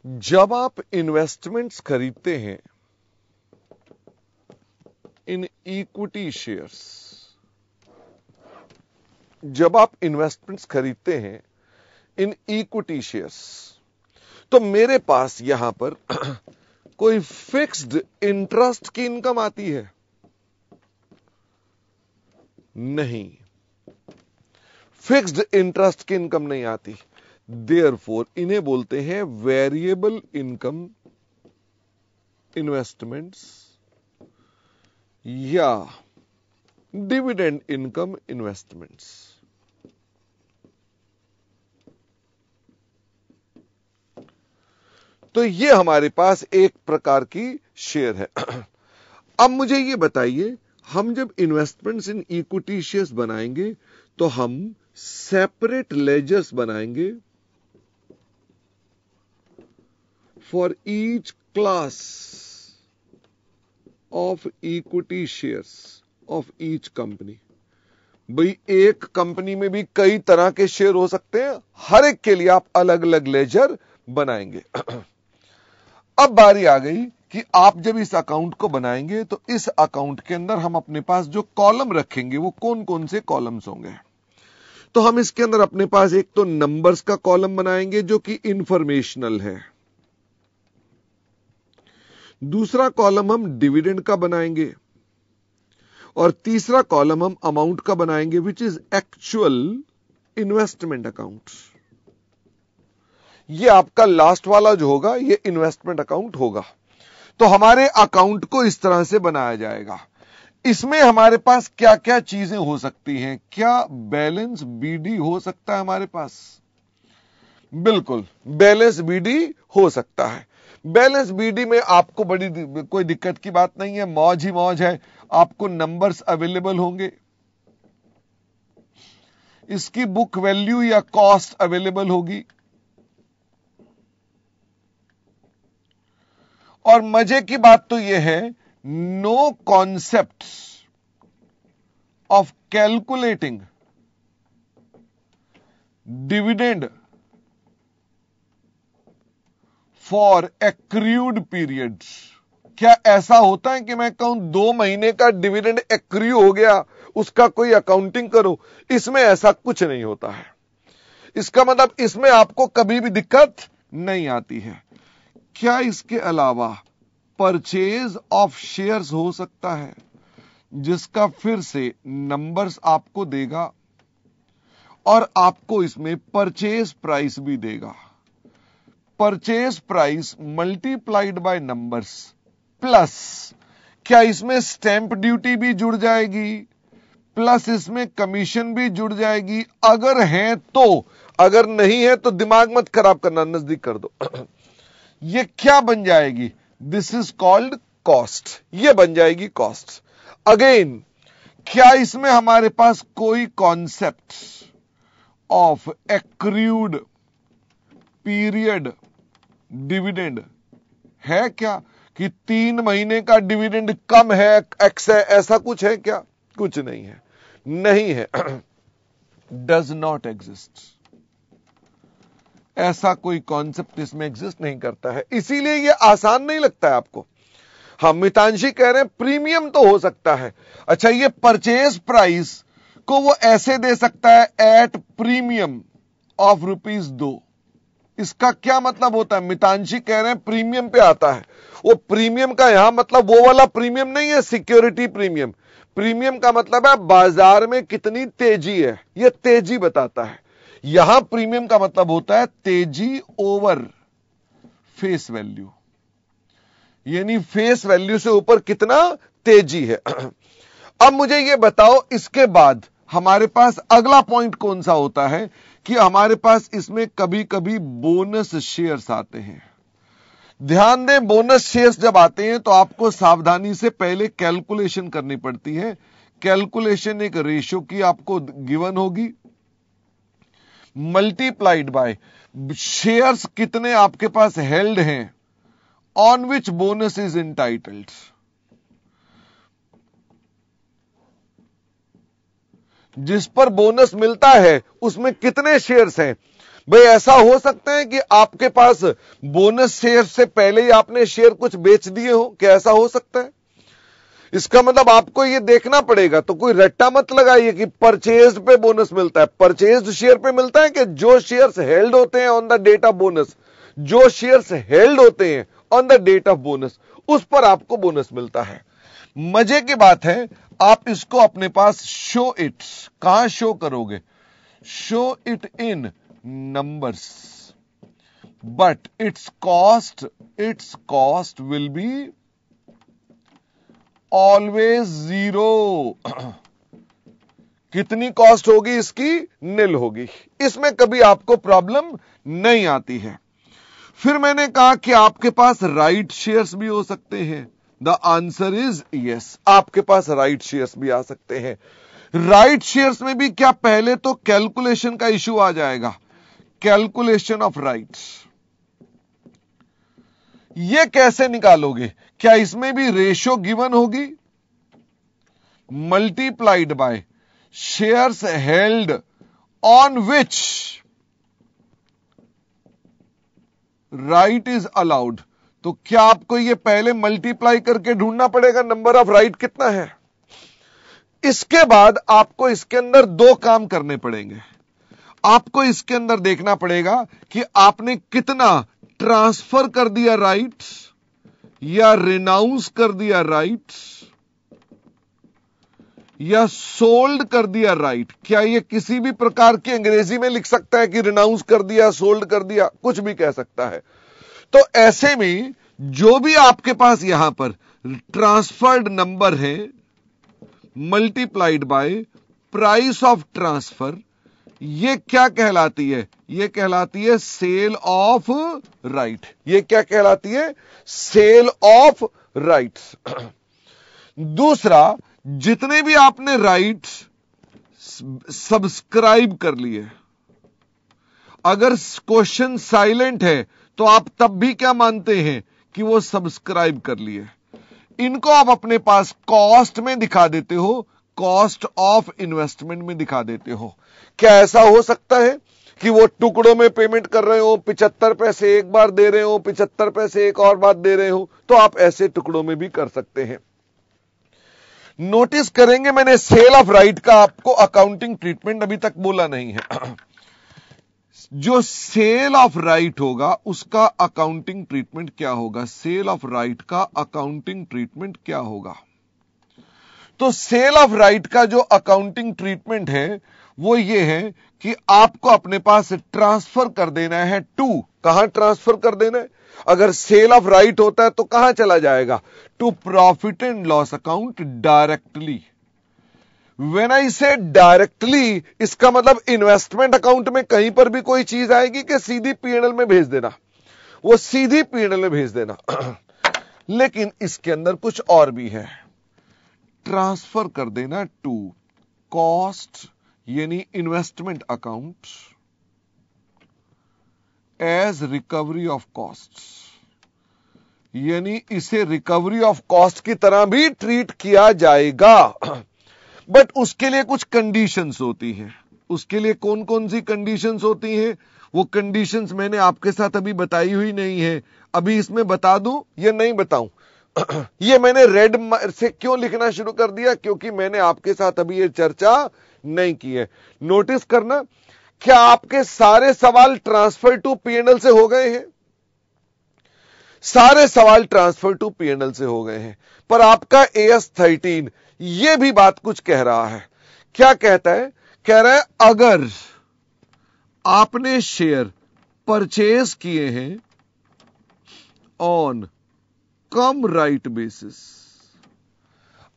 जब आप इन्वेस्टमेंट्स खरीदते हैं इन इक्विटी शेयर्स, जब आप इन्वेस्टमेंट्स खरीदते हैं इन इक्विटी शेयर्स, तो मेरे पास यहां पर कोई फिक्स्ड इंटरेस्ट की इनकम आती है? नहीं, फिक्स्ड इंटरेस्ट की इनकम नहीं आती। देयरफॉर इन्हें बोलते हैं वेरिएबल इनकम इन्वेस्टमेंट्स या डिविडेंड इनकम इन्वेस्टमेंट्स। तो ये हमारे पास एक प्रकार की शेयर है। अब मुझे ये बताइए, हम जब इन्वेस्टमेंट्स इन इक्विटी शेयर्स बनाएंगे तो हम सेपरेट लेजर्स बनाएंगे for each class of equity shares of each company. भाई एक कंपनी में भी कई तरह के शेयर हो सकते हैं, हर एक के लिए आप अलग अलग लेजर बनाएंगे। अब बारी आ गई कि आप जब इस अकाउंट को बनाएंगे तो इस अकाउंट के अंदर हम अपने पास जो कॉलम रखेंगे वो कौन कौन से कॉलम्स होंगे। तो हम इसके अंदर अपने पास एक तो नंबर्स का कॉलम बनाएंगे जो कि इंफॉर्मेशनल है, दूसरा कॉलम हम डिविडेंड का बनाएंगे, और तीसरा कॉलम हम अमाउंट का बनाएंगे which is actual investment account. ये आपका लास्ट वाला जो होगा ये इन्वेस्टमेंट अकाउंट होगा। तो हमारे अकाउंट को इस तरह से बनाया जाएगा। इसमें हमारे पास क्या क्या चीजें हो सकती हैं? क्या बैलेंस बीडी हो सकता है हमारे पास? बिल्कुल, बैलेंस बीडी हो सकता है। बैलेंस बीडी में आपको बड़ी कोई दिक्कत की बात नहीं है, मौज ही मौज है। आपको नंबर्स अवेलेबल होंगे, इसकी बुक वैल्यू या कॉस्ट अवेलेबल होगी, और मजे की बात तो यह है no concept of calculating dividend for accrued periods. क्या ऐसा होता है कि मैं कहूं 2 महीने का डिविडेंड एक्रू हो गया, उसका कोई अकाउंटिंग करो? इसमें ऐसा कुछ नहीं होता है। इसका मतलब इसमें आपको कभी भी दिक्कत नहीं आती है। क्या इसके अलावा परचेज ऑफ शेयर्स हो सकता है जिसका फिर से नंबर्स आपको देगा और आपको इसमें परचेज प्राइस भी देगा। Purchase price multiplied by numbers plus, क्या इसमें स्टैंप ड्यूटी भी जुड़ जाएगी, प्लस इसमें कमीशन भी जुड़ जाएगी? अगर है तो, अगर नहीं है तो दिमाग मत खराब करना, नजदीक कर दो। ये क्या बन जाएगी? This is called cost. ये बन जाएगी कॉस्ट। अगेन, क्या इसमें हमारे पास कोई concept of accrued period dividend है क्या? कि 3 महीने का डिविडेंड कम है, एक्स है, ऐसा कुछ है क्या? कुछ नहीं है, नहीं है। Does not exist. ऐसा कोई कॉन्सेप्ट इसमें एग्जिस्ट नहीं करता है, इसीलिए यह आसान नहीं लगता है आपको। हम मितांशी कह रहे हैं प्रीमियम तो हो सकता है। अच्छा, ये परचेज प्राइस को वो ऐसे दे सकता है एट प्रीमियम ऑफ ₹2। इसका क्या मतलब होता है? मितांशी कह रहे हैं प्रीमियम पे आता है। वो प्रीमियम का यहां मतलब वो वाला प्रीमियम नहीं है, सिक्योरिटी प्रीमियम। प्रीमियम का मतलब है बाजार में कितनी तेजी है, यह तेजी बताता है। यहां प्रीमियम का मतलब होता है तेजी ओवर फेस वैल्यू, यानी फेस वैल्यू से ऊपर कितना तेजी है। अब मुझे यह बताओ, इसके बाद हमारे पास अगला पॉइंट कौन सा होता है कि हमारे पास इसमें कभी कभी बोनस शेयर्स आते हैं। ध्यान दें, बोनस शेयर्स जब आते हैं तो आपको सावधानी से पहले कैलकुलेशन करनी पड़ती है। कैलकुलेशन एक रेशियो की आपको गिवन होगी, मल्टीप्लाइड बाय शेयर्स कितने आपके पास हेल्ड हैं, on which bonus is entitled. जिस पर बोनस मिलता है उसमें कितने शेयर्स हैं। भाई ऐसा हो सकता है कि आपके पास बोनस शेयर से पहले ही आपने शेयर कुछ बेच दिए हो, क्या ऐसा हो सकता है? इसका मतलब आपको यह देखना पड़ेगा, तो कोई रट्टा मत लगाइए कि परचेज पे बोनस मिलता है। परचेज शेयर पे मिलता है कि जो शेयर्स हेल्ड होते हैं on the date of bonus, जो शेयर्स हेल्ड होते हैं on the date of bonus, उस पर आपको बोनस मिलता है। मजे की बात है, आप इसको अपने पास शो इट, कहां शो करोगे? Show it in numbers, but it's cost will be always zero. कितनी कॉस्ट होगी इसकी? निल होगी। इसमें कभी आपको प्रॉब्लम नहीं आती है। फिर मैंने कहा कि आपके पास राइट शेयर्स भी हो सकते हैं। द आंसर इज यस, आपके पास राइट शेयर्स भी आ सकते हैं। राइट शेयर्स में भी क्या पहले तो कैलकुलेशन का इश्यू आ जाएगा, कैलकुलेशन ऑफ राइट्स। ये कैसे निकालोगे? क्या इसमें भी रेशो गिवन होगी? Multiplied by shares held on which right is allowed. तो क्या आपको यह पहले मल्टीप्लाई करके ढूंढना पड़ेगा नंबर ऑफ राइट कितना है? इसके बाद आपको इसके अंदर दो काम करने पड़ेंगे। आपको इसके अंदर देखना पड़ेगा कि आपने कितना ट्रांसफर कर दिया राइट्स या रिनाउंस कर दिया राइट्स या सोल्ड कर दिया राइट। क्या यह किसी भी प्रकार की अंग्रेजी में लिख सकता है कि रिनाउंस कर दिया, सोल्ड कर दिया, कुछ भी कह सकता है। तो ऐसे में जो भी आपके पास यहां पर ट्रांसफर्ड नंबर है multiplied by price of transfer, ये क्या कहलाती है? ये कहलाती है सेल ऑफ राइट। ये क्या कहलाती है? Sale of rights. दूसरा, जितने भी आपने राइट्स सब्सक्राइब कर लिए, अगर क्वेश्चन साइलेंट है तो आप तब भी क्या मानते हैं कि वो सब्सक्राइब कर लिए। इनको आप अपने पास कॉस्ट में दिखा देते हो, कॉस्ट ऑफ इन्वेस्टमेंट में दिखा देते हो। क्या ऐसा हो सकता है कि वो टुकड़ों में पेमेंट कर रहे हो, 75 पैसे एक बार दे रहे हो, 75 पैसे एक और बार दे रहे हो? तो आप ऐसे टुकड़ों में भी कर सकते हैं। नोटिस करेंगे मैंने सेल ऑफ राइट का आपको अकाउंटिंग ट्रीटमेंट अभी तक बोला नहीं है। जो सेल ऑफ राइट होगा उसका अकाउंटिंग ट्रीटमेंट क्या होगा? सेल ऑफ राइट का अकाउंटिंग ट्रीटमेंट क्या होगा? तो सेल ऑफ राइट का जो अकाउंटिंग ट्रीटमेंट है वो ये है कि आपको अपने पास ट्रांसफर कर देना है टू, कहां ट्रांसफर कर देना है? अगर सेल ऑफ राइट होता है तो कहां चला जाएगा? To profit and loss account directly. When I say directly, इसका मतलब इन्वेस्टमेंट अकाउंट में कहीं पर भी कोई चीज आएगी कि सीधी पीएनएल में भेज देना? वो सीधी पीएनएल में भेज देना। लेकिन इसके अंदर कुछ और भी है। ट्रांसफर कर देना टू कॉस्ट यानी investment account as recovery of cost, यानी इसे रिकवरी ऑफ कॉस्ट की तरह भी ट्रीट किया जाएगा। बट उसके लिए कुछ कंडीशंस होती हैं। उसके लिए कौन कौन सी कंडीशंस होती हैं? वो कंडीशंस मैंने आपके साथ अभी बताई हुई नहीं है। अभी इसमें बता दूं या नहीं बताऊं? ये मैंने रेड से क्यों लिखना शुरू कर दिया? क्योंकि मैंने आपके साथ अभी ये चर्चा नहीं की है। नोटिस करना, क्या आपके सारे सवाल ट्रांसफर टू पीएनएल से हो गए हैं? सारे सवाल ट्रांसफर टू पीएनएल से हो गए हैं, पर आपका AS13 यह भी बात कुछ कह रहा है। क्या कहता है? कह रहा है अगर आपने शेयर परचेज किए हैं ऑन कम राइट बेसिस,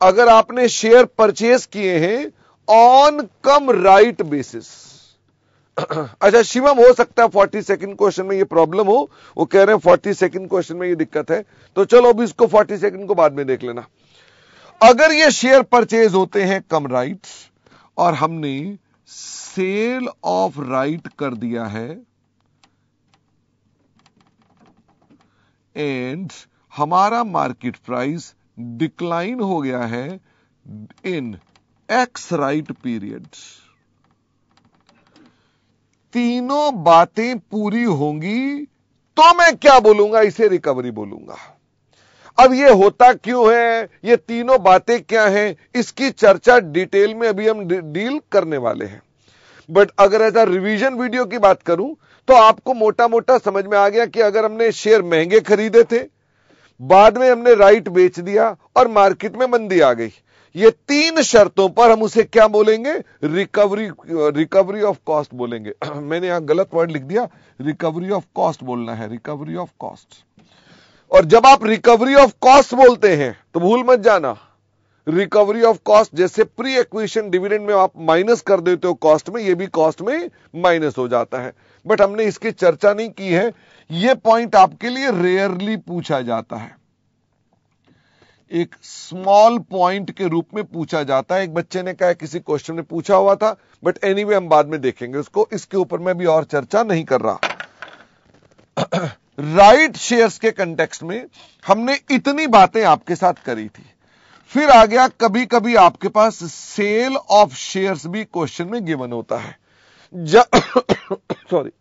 अगर आपने शेयर परचेज किए हैं ऑन कम राइट बेसिस। अच्छा शिवम, हो सकता है 42nd क्वेश्चन में ये प्रॉब्लम हो। वो कह रहे हैं 42nd क्वेश्चन में ये दिक्कत है, तो चलो अभी इसको 42nd को बाद में देख लेना। अगर ये शेयर परचेज होते हैं कम राइट्स और हमने सेल ऑफ राइट कर दिया है एंड हमारा मार्केट प्राइस डिक्लाइन हो गया है इन एक्स राइट पीरियड, तीनों बातें पूरी होंगी तो मैं क्या बोलूंगा, इसे रिकवरी बोलूंगा। अब ये होता क्यों है, ये तीनों बातें क्या हैं, इसकी चर्चा डिटेल में अभी हम डील करने वाले हैं। बट अगर ऐसा रिवीजन वीडियो की बात करूं तो आपको मोटा मोटा समझ में आ गया कि अगर हमने शेयर महंगे खरीदे थे, बाद में हमने राइट बेच दिया और मार्केट में मंदी आ गई, ये तीन शर्तों पर हम उसे क्या बोलेंगे, रिकवरी ऑफ कॉस्ट बोलेंगे। मैंने यहां गलत वर्ड लिख दिया, रिकवरी ऑफ कॉस्ट बोलना है, रिकवरी ऑफ कॉस्ट। और जब आप रिकवरी ऑफ कॉस्ट बोलते हैं तो भूल मत जाना, रिकवरी ऑफ कॉस्ट जैसे प्री एक्विजिशन डिविडेंड में आप माइनस कर देते हो कॉस्ट में, ये भी कॉस्ट में माइनस हो जाता है। बट हमने इसकी चर्चा नहीं की है, यह पॉइंट आपके लिए रेयरली पूछा जाता है, एक स्मॉल पॉइंट के रूप में पूछा जाता है। एक बच्चे ने कहा किसी क्वेश्चन में पूछा हुआ था, बट एनीवे हम बाद में देखेंगे उसको, इसके ऊपर मैं भी और चर्चा नहीं कर रहा। राइट शेयर्स के कंटेक्स्ट में हमने इतनी बातें आपके साथ करी थी। फिर आ गया, कभी कभी आपके पास सेल ऑफ शेयर्स भी क्वेश्चन में गिवन होता है। सॉरी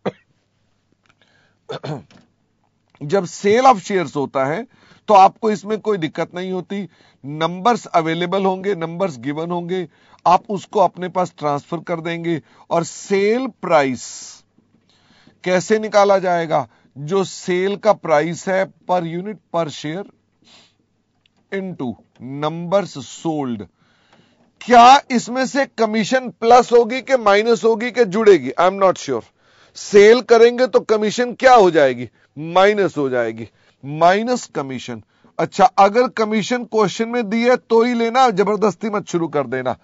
जब सेल ऑफ शेयर्स होता है तो आपको इसमें कोई दिक्कत नहीं होती, नंबर्स अवेलेबल होंगे, नंबर्स गिवन होंगे, आप उसको अपने पास ट्रांसफर कर देंगे और सेल प्राइस कैसे निकाला जाएगा, जो सेल का प्राइस है पर यूनिट पर शेयर इनटू नंबर्स सोल्ड। क्या इसमें से कमीशन प्लस होगी कि माइनस होगी कि जुड़ेगी, I am not sure. Sale करेंगे तो कमीशन क्या हो जाएगी, माइनस हो जाएगी, माइनस कमीशन। अच्छा, अगर कमीशन क्वेश्चन में दी है तो ही लेना, जबरदस्ती मत शुरू कर देना।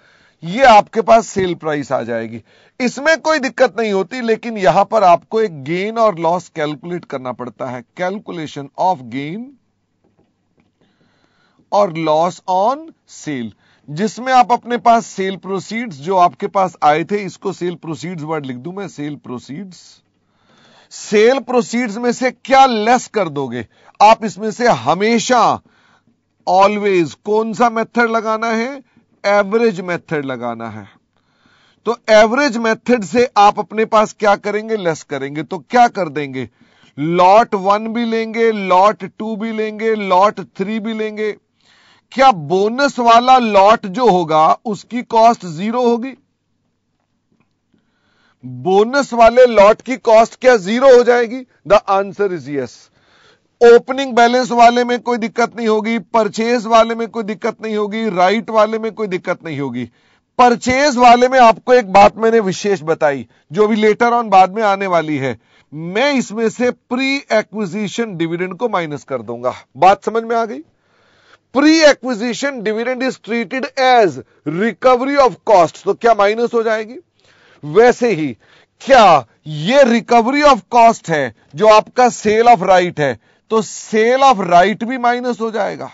ये आपके पास सेल प्राइस आ जाएगी, इसमें कोई दिक्कत नहीं होती, लेकिन यहां पर आपको एक गेन और लॉस कैलकुलेट करना पड़ता है, कैलकुलेशन ऑफ गेन और लॉस ऑन सेल, जिसमें आप अपने पास सेल प्रोसीड्स जो आपके पास आए थे, इसको सेल प्रोसीड्स वर्ड लिख दूं मैं, सेल प्रोसीड्स। सेल प्रोसीड्स में से क्या लेस कर दोगे, आप इसमें से हमेशा ऑलवेज कौन सा मेथड लगाना है, एवरेज मेथड लगाना है। तो एवरेज मेथड से आप अपने पास क्या करेंगे, लेस करेंगे। तो क्या कर देंगे, लॉट 1 भी लेंगे, लॉट 2 भी लेंगे, लॉट 3 भी लेंगे। क्या बोनस वाला लॉट जो होगा उसकी कॉस्ट 0 होगी, बोनस वाले लॉट की कॉस्ट क्या 0 हो जाएगी, the answer is yes. Opening balance वाले में कोई दिक्कत नहीं होगी, परचेज वाले में कोई दिक्कत नहीं होगी, राइट वाले में कोई दिक्कत नहीं होगी। परचेज वाले में आपको एक बात मैंने विशेष बताई जो भी लेटर ऑन बाद में आने वाली है, मैं इसमें से प्री एक्विजिशन डिविडेंड को माइनस कर दूंगा। बात समझ में आ गई, pre acquisition dividend is treated as recovery of cost, तो क्या माइनस हो जाएगी। वैसे ही क्या ये रिकवरी ऑफ कॉस्ट है जो आपका सेल ऑफ राइट है, तो सेल ऑफ राइट भी माइनस हो जाएगा।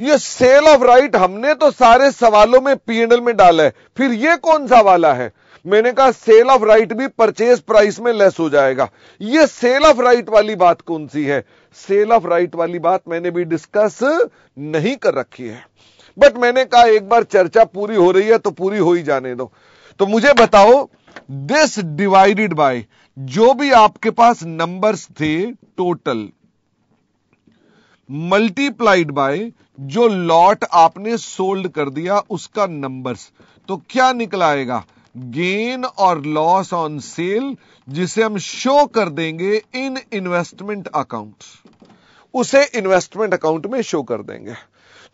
ये सेल ऑफ राइट हमने तो सारे सवालों में P&L में डाला है, फिर ये कौन सा वाला है, मैंने कहा सेल ऑफ राइट भी परचेज प्राइस में लेस हो जाएगा। ये सेल ऑफ राइट वाली बात कौन सी है, सेल ऑफ राइट वाली बात मैंने भी डिस्कस नहीं कर रखी है, बट मैंने कहा एक बार चर्चा पूरी हो रही है तो पूरी हो ही जाने दो। तो मुझे बताओ, दिस डिवाइडेड बाय जो भी आपके पास नंबर्स थे टोटल, मल्टीप्लाइड बाय जो लॉट आपने सोल्ड कर दिया उसका नंबर्स, तो क्या निकल आएगा, गेन और लॉस ऑन सेल, जिसे हम शो कर देंगे इन इन्वेस्टमेंट अकाउंट, उसे इन्वेस्टमेंट अकाउंट में शो कर देंगे।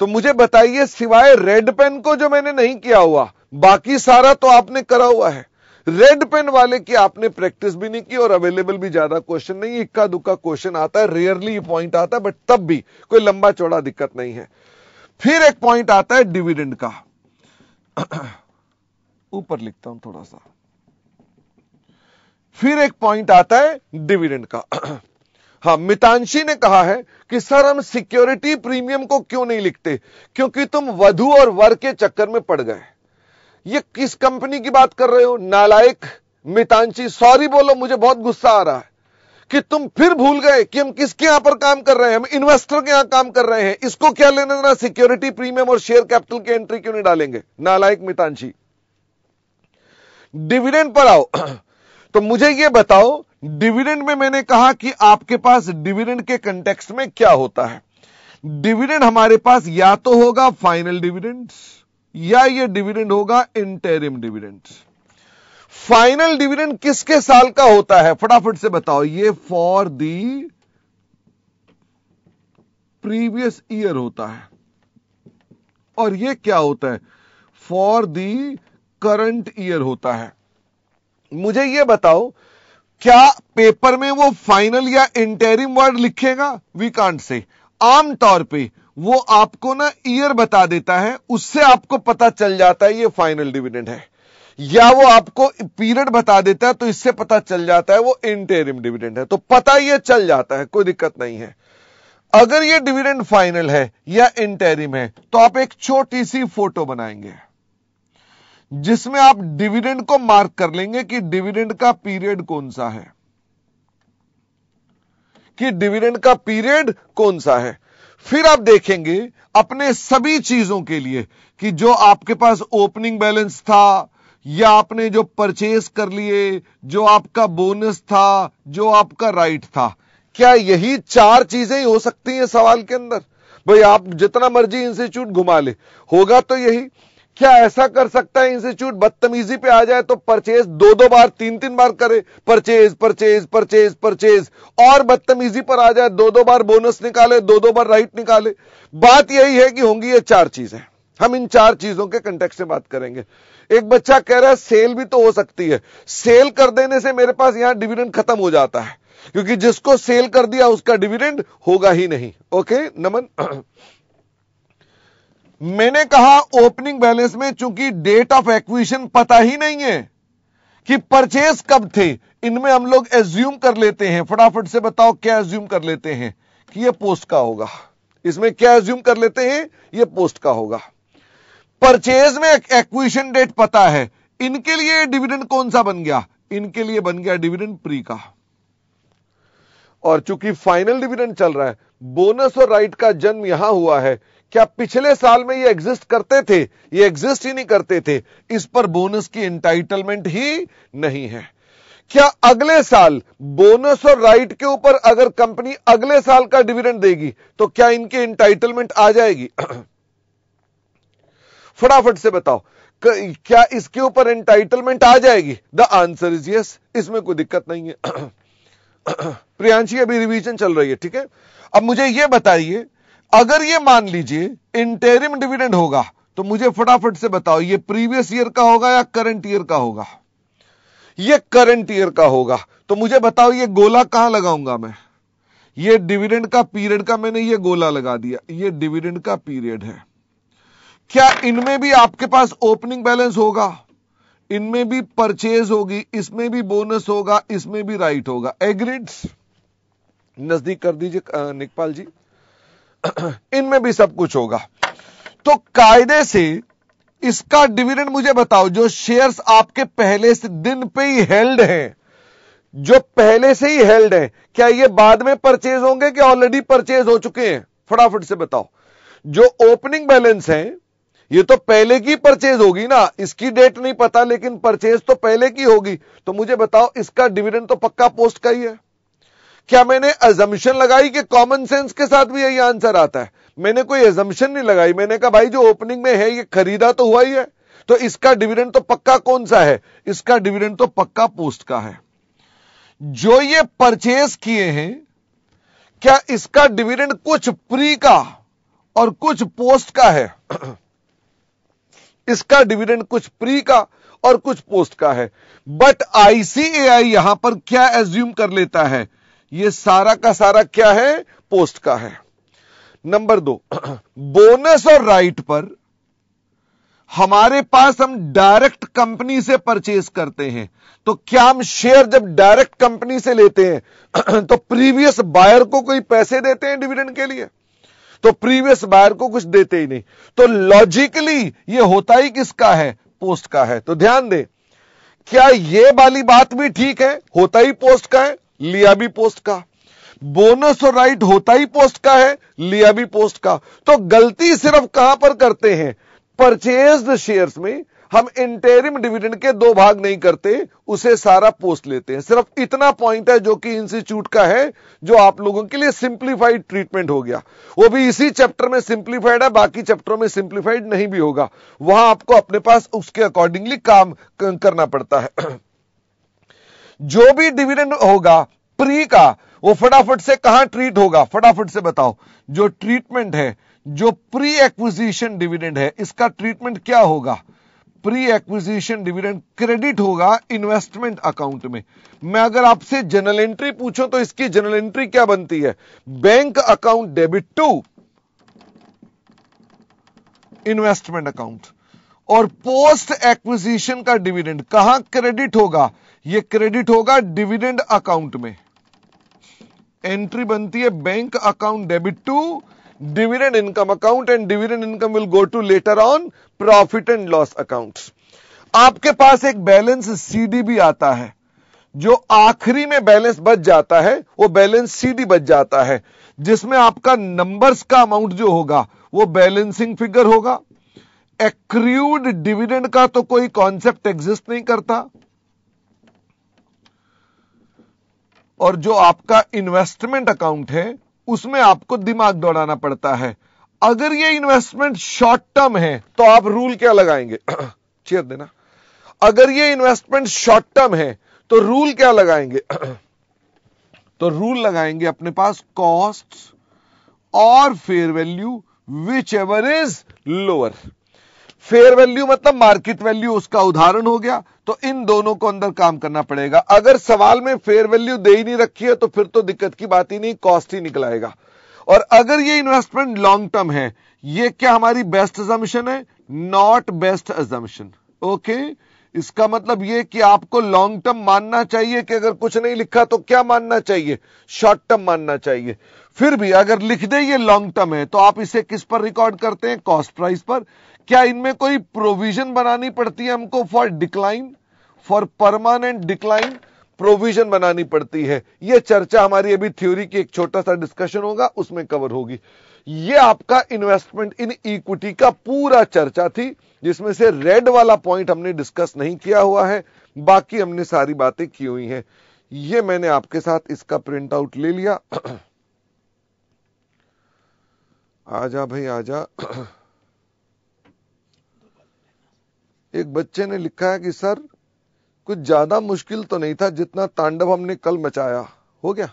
तो मुझे बताइए, सिवाय रेड पेन को जो मैंने नहीं किया हुआ, बाकी सारा तो आपने करा हुआ है। रेड पेन वाले की आपने प्रैक्टिस भी नहीं की और अवेलेबल भी ज्यादा क्वेश्चन नहीं, इक्का दुक्का क्वेश्चन आता है, रेयरली ये पॉइंट आता है, बट तब भी कोई लंबा चौड़ा दिक्कत नहीं है। फिर एक पॉइंट आता है डिविडेंड का, ऊपर लिखता हूं थोड़ा सा, फिर एक पॉइंट आता है डिविडेंड का। हां, मितांशी ने कहा है कि सर हम सिक्योरिटी प्रीमियम को क्यों नहीं लिखते, क्योंकि तुम वधु और वर के चक्कर में पड़ गए। ये किस कंपनी की बात कर रहे हो नालायक मितांशी, सॉरी बोलो, मुझे बहुत गुस्सा आ रहा है। कि तुम फिर भूल गए कि हम किसके यहां पर काम कर रहे हैं, हम इन्वेस्टर के यहां काम कर रहे हैं, इसको क्या लेना देना, सिक्योरिटी प्रीमियम और शेयर कैपिटल की एंट्री क्यों नहीं डालेंगे, नालायक मितांशी। डिविडेंड पर आओ। तो मुझे यह बताओ, डिविडेंड में मैंने कहा कि आपके पास डिविडेंड के कंटेक्स्ट में क्या होता है। डिविडेंड हमारे पास या तो होगा फाइनल डिविडेंड या ये डिविडेंड होगा इंटरिम डिविडेंड। फाइनल डिविडेंड किसके साल का होता है, फटाफट से बताओ। ये फॉर दी प्रीवियस ईयर होता है, और ये क्या होता है, फॉर दी करंट ईयर होता है। मुझे ये बताओ, क्या पेपर में वो फाइनल या इंटरिम वर्ड लिखेगा, वी कांट से। आमतौर पे वो आपको ना ईयर बता देता है, उससे आपको पता चल जाता है ये फाइनल डिविडेंड है, या वो आपको पीरियड बता देता है तो इससे पता चल जाता है वो इंटरिम डिविडेंड है, तो पता ये चल जाता है, कोई दिक्कत नहीं है। अगर ये डिविडेंड फाइनल है या इंटरिम है तो आप एक छोटी सी फोटो बनाएंगे जिसमें आप डिविडेंड को मार्क कर लेंगे कि डिविडेंड का पीरियड कौन सा है, कि डिविडेंड का पीरियड कौन सा है। फिर आप देखेंगे अपने सभी चीजों के लिए कि जो आपके पास ओपनिंग बैलेंस था, या आपने जो परचेज कर लिए, जो आपका बोनस था, जो आपका राइट था, क्या यही 4 चीजें ही हो सकती हैं सवाल के अंदर। भाई आप जितना मर्जी इंस्टीट्यूट घुमा ले, होगा तो यही। क्या ऐसा कर सकता है इंस्टीट्यूट बदतमीजी पे आ जाए तो परचेज 2-2 बार 3-3 बार करे, परचेज परचेज परचेज परचेज, और बदतमीजी पर आ जाए 2-2 बार बोनस निकाले, 2-2 बार राइट निकाले। बात यही है कि होंगी ये 4 चीजें। हम इन 4 चीजों के कंटेक्स्ट में बात करेंगे। एक बच्चा कह रहा है सेल भी तो हो सकती है। सेल कर देने से मेरे पास यहां डिविडेंड खत्म हो जाता है, क्योंकि जिसको सेल कर दिया उसका डिविडेंड होगा ही नहीं। ओके नमन। मैंने कहा ओपनिंग बैलेंस में चूंकि डेट ऑफ एक्विजिशन पता ही नहीं है कि परचेज कब थे, इनमें हम लोग एज्यूम कर लेते हैं। फटाफट से बताओ क्या एज्यूम कर लेते हैं कि यह पोस्ट का होगा। इसमें क्या एज्यूम कर लेते हैं, यह पोस्ट का होगा। परचेज में एक्विजिशन डेट पता है, इनके लिए डिविडेंड कौन सा बन गया, इनके लिए बन गया डिविडेंड प्री का। और चूंकि फाइनल डिविडेंड चल रहा है, बोनस और राइट का जन्म यहां हुआ है। क्या पिछले साल में ये एग्जिस्ट करते थे, ये एग्जिस्ट ही नहीं करते थे, इस पर बोनस की एंटाइटलमेंट ही नहीं है। क्या अगले साल बोनस और राइट के ऊपर अगर कंपनी अगले साल का डिविडेंड देगी तो क्या इनकी एंटाइटलमेंट आ जाएगी? फटाफट से बताओ, क्या इसके ऊपर एंटाइटलमेंट आ जाएगी? द आंसर इज यस, इसमें कोई दिक्कत नहीं है। प्रियांशी अभी रिवीजन चल रही है, ठीक है। अब मुझे यह बताइए, अगर ये मान लीजिए इंटरिम डिविडेंड होगा तो मुझे फटाफट से बताओ ये प्रीवियस ईयर का होगा या करंट ईयर का होगा? ये करंट ईयर का होगा। तो मुझे बताओ ये गोला कहां लगाऊंगा मैं? ये डिविडेंड का पीरियड का मैंने ये गोला लगा दिया, ये डिविडेंड का पीरियड है। क्या इनमें भी आपके पास ओपनिंग बैलेंस होगा, इनमें भी परचेज होगी, इसमें भी बोनस होगा, इसमें भी राइट होगा? एग्रीड? नजदीक कर दीजिए निकपाल जी। इनमें भी सब कुछ होगा। तो कायदे से इसका डिविडेंड मुझे बताओ, जो शेयर्स आपके पहले से दिन पे ही हेल्ड हैं, जो पहले से ही हेल्ड हैं, क्या ये बाद में परचेज होंगे कि ऑलरेडी परचेज हो चुके हैं? फटाफट से बताओ। जो ओपनिंग बैलेंस है ये तो पहले की परचेज होगी ना, इसकी डेट नहीं पता लेकिन परचेज तो पहले की होगी। तो मुझे बताओ इसका डिविडेंड तो पक्का पोस्ट का ही है। क्या मैंने अजम्पशन लगाई कि कॉमन सेंस के साथ भी यही आंसर आता है? मैंने कोई अजम्पशन नहीं लगाई, मैंने कहा भाई जो ओपनिंग में है ये खरीदा तो हुआ ही है, तो इसका डिविडेंड तो पक्का कौन सा है? इसका डिविडेंड तो पक्का पोस्ट का है। जो ये परचेज किए हैं, क्या इसका डिविडेंड कुछ प्री का और कुछ पोस्ट का है? इसका डिविडेंड कुछ प्री का और कुछ पोस्ट का है। बट आईसीएआई यहां पर क्या एज्यूम कर लेता है, ये सारा का सारा क्या है? पोस्ट का है। नंबर 2, बोनस और राइट पर हमारे पास हम डायरेक्ट कंपनी से परचेज करते हैं, तो क्या हम शेयर जब डायरेक्ट कंपनी से लेते हैं तो प्रीवियस बायर को कोई पैसे देते हैं डिविडेंड के लिए? तो प्रीवियस बायर को कुछ देते ही नहीं। तो लॉजिकली ये होता ही किसका है? पोस्ट का है। तो ध्यान दें, क्या ये वाली बात भी ठीक है, होता ही पोस्ट का है? लिया भी पोस्ट का। बोनस और राइट होता ही पोस्ट का है, लिया भी पोस्ट का। तो गलती सिर्फ कहां पर करते हैं, परचेज्ड शेयर्स में हम इंटरिम डिविडेंड के 2 भाग नहीं करते, उसे सारा पोस्ट लेते हैं। सिर्फ इतना पॉइंट है जो कि इंस्टीट्यूट का है, जो आप लोगों के लिए सिंप्लीफाइड ट्रीटमेंट हो गया। वो भी इसी चैप्टर में सिंप्लीफाइड है, बाकी चैप्टरों में सिंप्लीफाइड नहीं भी होगा, वहां आपको अपने पास उसके अकॉर्डिंगली काम करना पड़ता है। जो भी डिविडेंड होगा प्री का, वो फटाफट से कहां ट्रीट होगा, फटाफट से बताओ। जो ट्रीटमेंट है, जो प्री एक्विजिशन डिविडेंड है, इसका ट्रीटमेंट क्या होगा? प्री एक्विजिशन डिविडेंड क्रेडिट होगा इन्वेस्टमेंट अकाउंट में। मैं अगर आपसे जनरल एंट्री पूछूं तो इसकी जनरल एंट्री क्या बनती है? Bank account debit to investment account. और पोस्ट एक्विजिशन का डिविडेंड कहां क्रेडिट होगा? यह क्रेडिट होगा डिविडेंड अकाउंट में। एंट्री बनती है bank account debit to dividend income account, and dividend income will go to later on profit and loss account. आपके पास एक बैलेंस सीडी भी आता है, जो आखिरी में बैलेंस बच जाता है, वो बैलेंस सीडी बच जाता है, जिसमें आपका नंबर्स का अमाउंट जो होगा वो बैलेंसिंग फिगर होगा। एक्रूड डिविडेंड का तो कोई कॉन्सेप्ट एग्जिस्ट नहीं करता। और जो आपका इन्वेस्टमेंट अकाउंट है, उसमें आपको दिमाग दौड़ाना पड़ता है। अगर ये इन्वेस्टमेंट शॉर्ट टर्म है तो आप रूल क्या लगाएंगे? चेयर देना। अगर ये इन्वेस्टमेंट शॉर्ट टर्म है तो रूल क्या लगाएंगे? तो रूल लगाएंगे अपने पास कॉस्ट और fair value which ever is lower. Fair value मतलब मार्केट वैल्यू, उसका उदाहरण हो गया। तो इन दोनों को अंदर काम करना पड़ेगा। अगर सवाल में फेयर वैल्यू दे ही नहीं रखी है तो फिर तो दिक्कत की बात ही नहीं, कॉस्ट ही निकल आएगा। और अगर ये इन्वेस्टमेंट लॉन्ग टर्म है, ये क्या हमारी बेस्ट अजम्पशन है? Not best assumption. ओके, इसका मतलब ये कि आपको लॉन्ग टर्म मानना चाहिए कि अगर कुछ नहीं लिखा तो क्या मानना चाहिए? शॉर्ट टर्म मानना चाहिए। फिर भी अगर लिख दे ये लॉन्ग टर्म है तो आप इसे किस पर रिकॉर्ड करते हैं? कॉस्ट प्राइस पर। क्या इनमें कोई प्रोविजन बनानी पड़ती है हमको for decline, for permanent decline? Provision बनानी पड़ती है। यह चर्चा हमारी अभी थ्योरी की एक छोटा सा डिस्कशन होगा, उसमें कवर होगी। यह आपका इन्वेस्टमेंट इन इक्विटी का पूरा चर्चा थी, जिसमें से रेड वाला पॉइंट हमने डिस्कस नहीं किया हुआ है, बाकी हमने सारी बातें की हुई हैं। यह मैंने आपके साथ इसका प्रिंट आउट ले लिया। आजा भाई आजा। एक बच्चे ने लिखा है कि सर कुछ ज्यादा मुश्किल तो नहीं था जितना तांडव हमने कल मचाया। हो गया?